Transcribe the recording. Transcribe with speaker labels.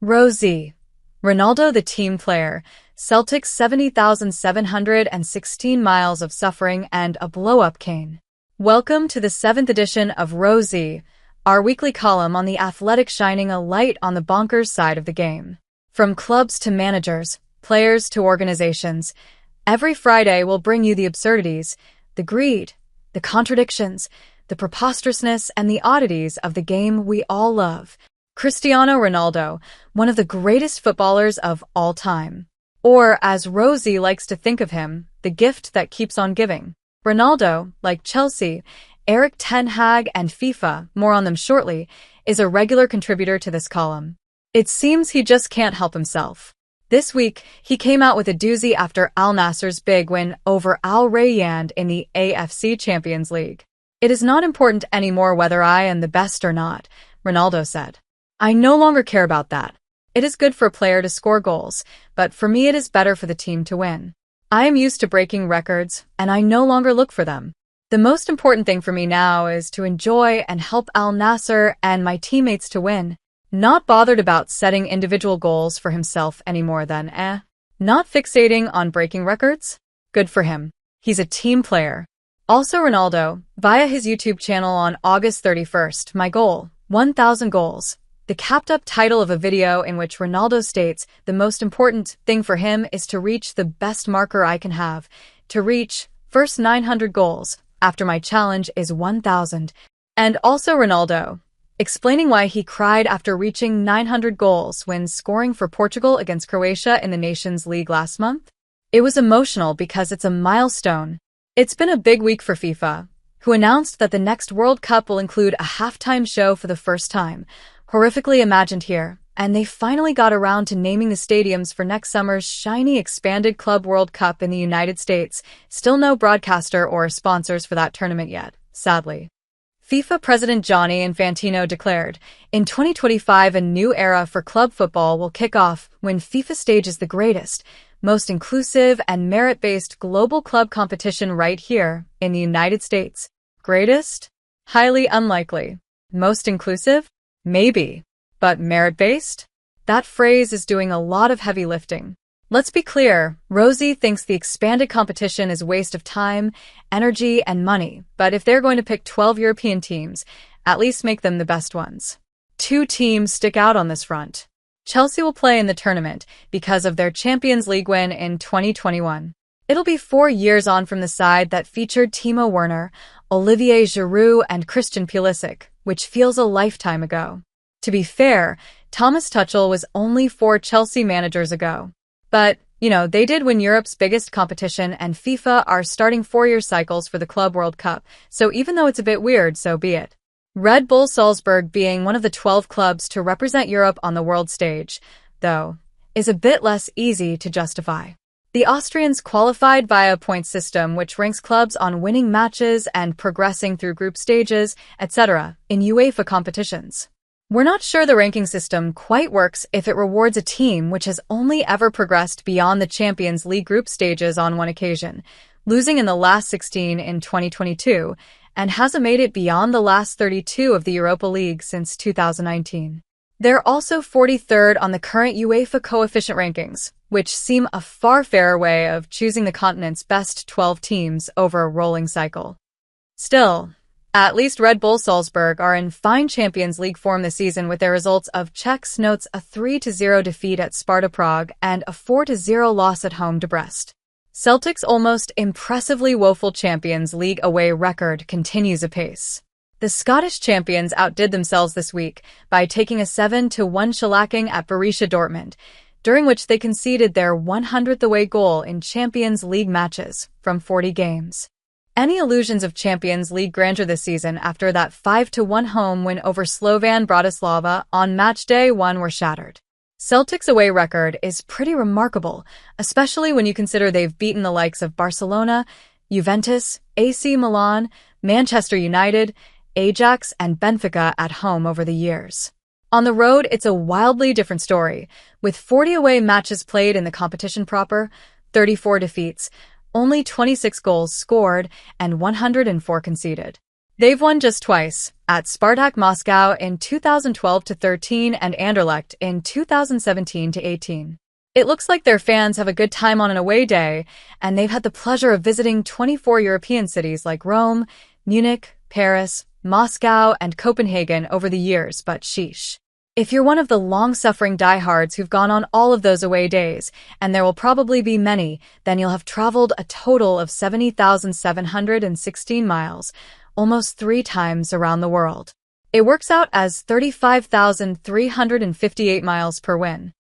Speaker 1: Z Ronaldo, the team player, Celtic's 70,716 miles of suffering and a blow-up Kane. Welcome to the 7th edition of Z, our weekly column on the Athletic, shining a light on the bonkers side of the game. From clubs to managers, players to organizations, every Friday we'll bring you the absurdities, the greed, the contradictions, the preposterousness, and the oddities of the game we all love. Cristiano Ronaldo, one of the greatest footballers of all time. Or, as Rosie likes to think of him, the gift that keeps on giving. Ronaldo, like Chelsea, Erik Ten Hag, and FIFA, more on them shortly, is a regular contributor to this column. It seems he just can't help himself. This week, he came out with a doozy after Al Nassr's big win over Al Rayyan in the AFC Champions League. "It is not important anymore whether I am the best or not," Ronaldo said. "I no longer care about that. It is good for a player to score goals, but for me it is better for the team to win. I am used to breaking records, and I no longer look for them. The most important thing for me now is to enjoy and help Al Nassr and my teammates to win. Not bothered about setting individual goals for himself anymore then, Not fixating on breaking records? Good for him. He's a team player." Also Ronaldo, via his YouTube channel on August 31st, "My goal, 1,000 goals." The capped-up title of a video in which Ronaldo states the most important thing for him is to reach the best marker I can have, to reach first 900 goals, after my challenge is 1,000. And also Ronaldo, explaining why he cried after reaching 900 goals when scoring for Portugal against Croatia in the Nations League last month. "It was emotional because it's a milestone. It's been a big week for FIFA, who announced that the next World Cup will include a halftime show for the first time, horrifically imagined here, and they finally got around to naming the stadiums for next summer's shiny expanded Club World Cup in the United States. Still no broadcaster or sponsors for that tournament yet, sadly." FIFA President Gianni Infantino declared, "In 2025 a new era for club football will kick off when FIFA stages the greatest, most inclusive and merit-based global club competition right here in the United States." Greatest? Highly unlikely. Most inclusive? Maybe. But merit-based? That phrase is doing a lot of heavy lifting. Let's be clear, Rosie thinks the expanded competition is a waste of time, energy, and money, but if they're going to pick 12 European teams, at least make them the best ones. Two teams stick out on this front. Chelsea will play in the tournament because of their Champions League win in 2021. It'll be 4 years on from the side that featured Timo Werner, Olivier Giroud, and Christian Pulisic, which feels a lifetime ago. To be fair, Thomas Tuchel was only 4 Chelsea managers ago. But, they did win Europe's biggest competition, and FIFA are starting 4-year cycles for the Club World Cup, so even though it's a bit weird, so be it. Red Bull Salzburg, being one of the 12 clubs to represent Europe on the world stage, though, is a bit less easy to justify. The Austrians qualified via a point system which ranks clubs on winning matches and progressing through group stages, etc., in UEFA competitions. We're not sure the ranking system quite works if it rewards a team which has only ever progressed beyond the Champions League group stages on one occasion, losing in the last 16 in 2022, and hasn't made it beyond the last 32 of the Europa League since 2019. They're also 43rd on the current UEFA coefficient rankings, which seem a far fairer way of choosing the continent's best 12 teams over a rolling cycle. Still, at least Red Bull Salzburg are in fine Champions League form this season with their results of Czechs notes a 3-0 defeat at Sparta Prague and a 4-0 loss at home to Brest. Celtic's almost impressively woeful Champions League away record continues apace. The Scottish champions outdid themselves this week by taking a 7-1 shellacking at Borussia Dortmund, during which they conceded their 100th away goal in Champions League matches from 40 games. Any illusions of Champions League grandeur this season after that 5-1 home win over Slovan Bratislava on matchday 1 were shattered. Celtic's away record is pretty remarkable, especially when you consider they've beaten the likes of Barcelona, Juventus, AC Milan, Manchester United, Ajax, and Benfica at home over the years. On the road, it's a wildly different story, with 40 away matches played in the competition proper, 34 defeats, only 26 goals scored, and 104 conceded. They've won just twice, at Spartak Moscow in 2012-13 and Anderlecht in 2017-18. It looks like their fans have a good time on an away day, and they've had the pleasure of visiting 24 European cities like Rome, Munich, Paris, Moscow, and Copenhagen over the years, but sheesh. If you're one of the long-suffering diehards who've gone on all of those away days, and there will probably be many, then you'll have traveled a total of 70,716 miles, almost 3 times around the world. It works out as 35,358 miles per win.